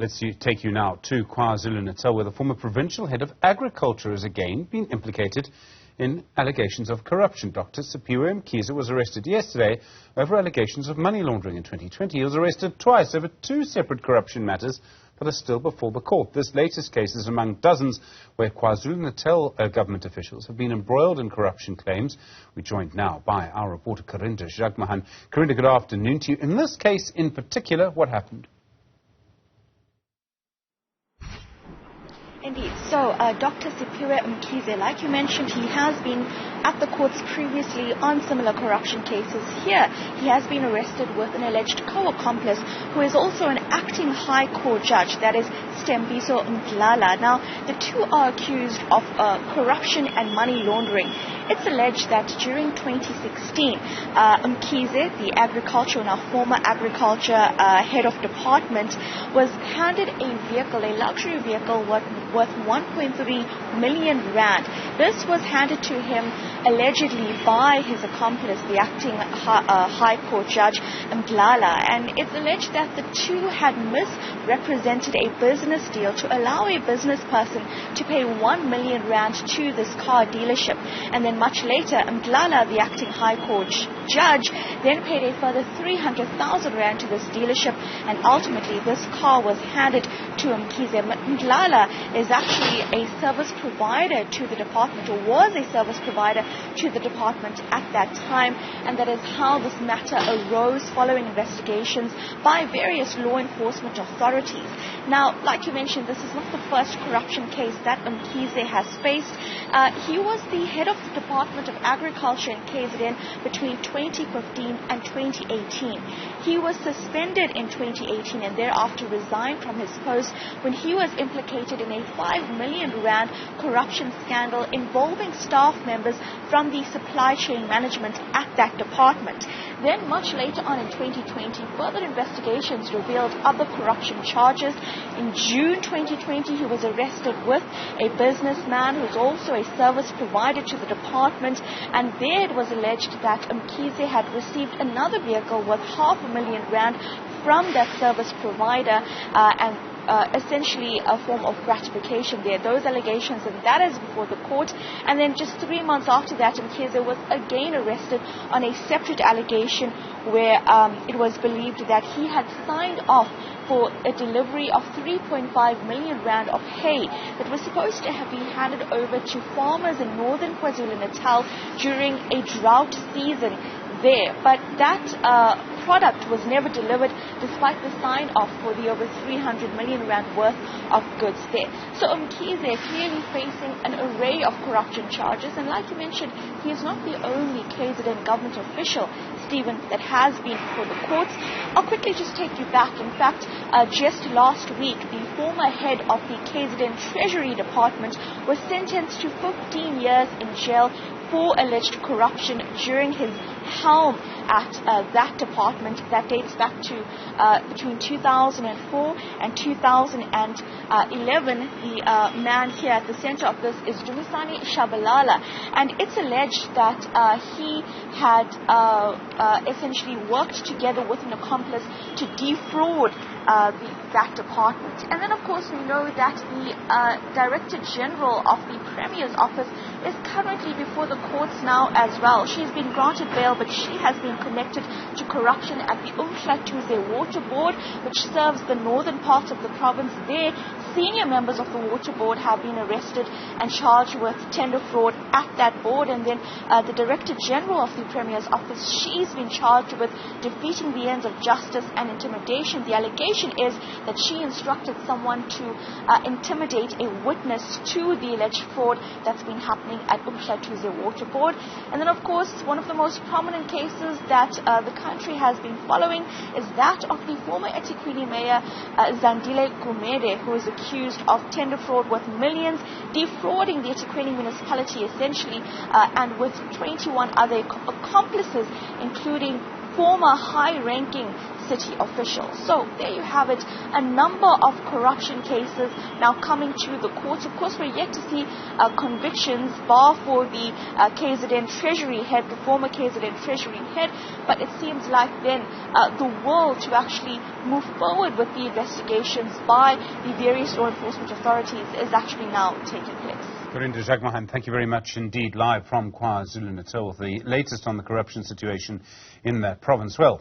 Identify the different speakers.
Speaker 1: Let's take you now to KwaZulu-Natal, where the former provincial head of agriculture has again been implicated in allegations of corruption. Dr Siphiwe Mkhize was arrested yesterday over allegations of money laundering in 2020. He was arrested twice over two separate corruption matters that are still before the court. This latest case is among dozens where KwaZulu-Natal government officials have been embroiled in corruption claims. We're joined now by our reporter Karinda, Jagmohan. Karinda, good afternoon to you. In this case in particular, what happened?
Speaker 2: Indeed. So, Dr Siphiwe Mkhize, like you mentioned, he has been at the courts previously on similar corruption cases. Here, he has been arrested with an alleged co-accomplice who is also an acting High Court judge, that is Stembiso Mdlala. Now, the two are accused of corruption and money laundering. It's alleged that during 2016, Mkhize, the agriculture, now former agriculture head of department, was handed a vehicle, a luxury vehicle worth 1.3 million rand. This was handed to him allegedly by his accomplice, the acting High Court judge Mdlala, and it's alleged that the two had misrepresented a business deal to allow a business person to pay 1 million rand to this car dealership, and then much later Mdlala, the acting High Court judge, then paid a further 300,000 rand to this dealership, and ultimately this car was handed to Mkhize. Mdlala is actually a service provider to the department, or was a service provider to the department at that time, and that is how this matter arose following investigations by various law enforcement authorities. Now, like you mentioned, this is not the first corruption case that Mkhize has faced. He was the head of the Department of Agriculture in KZN between 2015 and 2018. He was suspended in 2018 and thereafter resigned from his post when he was implicated in a 5 million rand corruption scandal involving staff members from the supply chain management at that department. Then much later on in 2020, further investigations revealed other corruption charges. In June 2020, he was arrested with a businessman who was also a service provider to the department, and there it was alleged that Mkhize had received another vehicle worth 500,000 rand from that service provider, and essentially a form of gratification there. Those allegations, and that is before the court. And then just 3 months after that, Mkhize was again arrested on a separate allegation where it was believed that he had signed off for a delivery of 3.5 million rand of hay that was supposed to have been handed over to farmers in northern KwaZulu-Natal during a drought season there. But that product was never delivered despite the sign-off for the over 300 million rand worth of goods there. So Mkhize clearly facing an array of corruption charges, and like you mentioned, he is not the only KZN government official, Stephen, that has been before the courts. I'll quickly just take you back. In fact, just last week, the former head of the KZN Treasury Department was sentenced to 15 years in jail for alleged corruption during his helm at that department. That dates back to between 2004 and 2011. The man here at the center of this is Dumisani Shabalala, and it's alleged that he had essentially worked together with an accomplice to defraud that department. And then, of course, we know that the Director General of the Premier's office is currently before the courts now as well. She's been granted bail, but she has been connected to corruption at the Tuze Water Board, which serves the northern part of the province there. Senior members of the water board have been arrested and charged with tender fraud at that board. And then the Director General of the Premier's office, she's been charged with defeating the ends of justice and intimidation. The allegation is that she instructed someone to intimidate a witness to the alleged fraud that's been happening at Tuze Water Board. And then, of course, one of the most prominent cases that the country has been following is that of the former eThekwini Mayor Zandile Gumede, who is accused of tender fraud worth millions, defrauding the eThekwini municipality essentially, and with 21 other accomplices, including former high-ranking city officials. So there you have it, a number of corruption cases now coming to the courts. Of course, we're yet to see convictions, bar for the KZN Treasury head, the former KZN Treasury head, but it seems like then the will to actually move forward with the investigations by the various law enforcement authorities is actually now taking place.
Speaker 1: Karinda, Jagmohan, thank you very much indeed, live from KwaZulu-Natal, the latest on the corruption situation in that province. Well,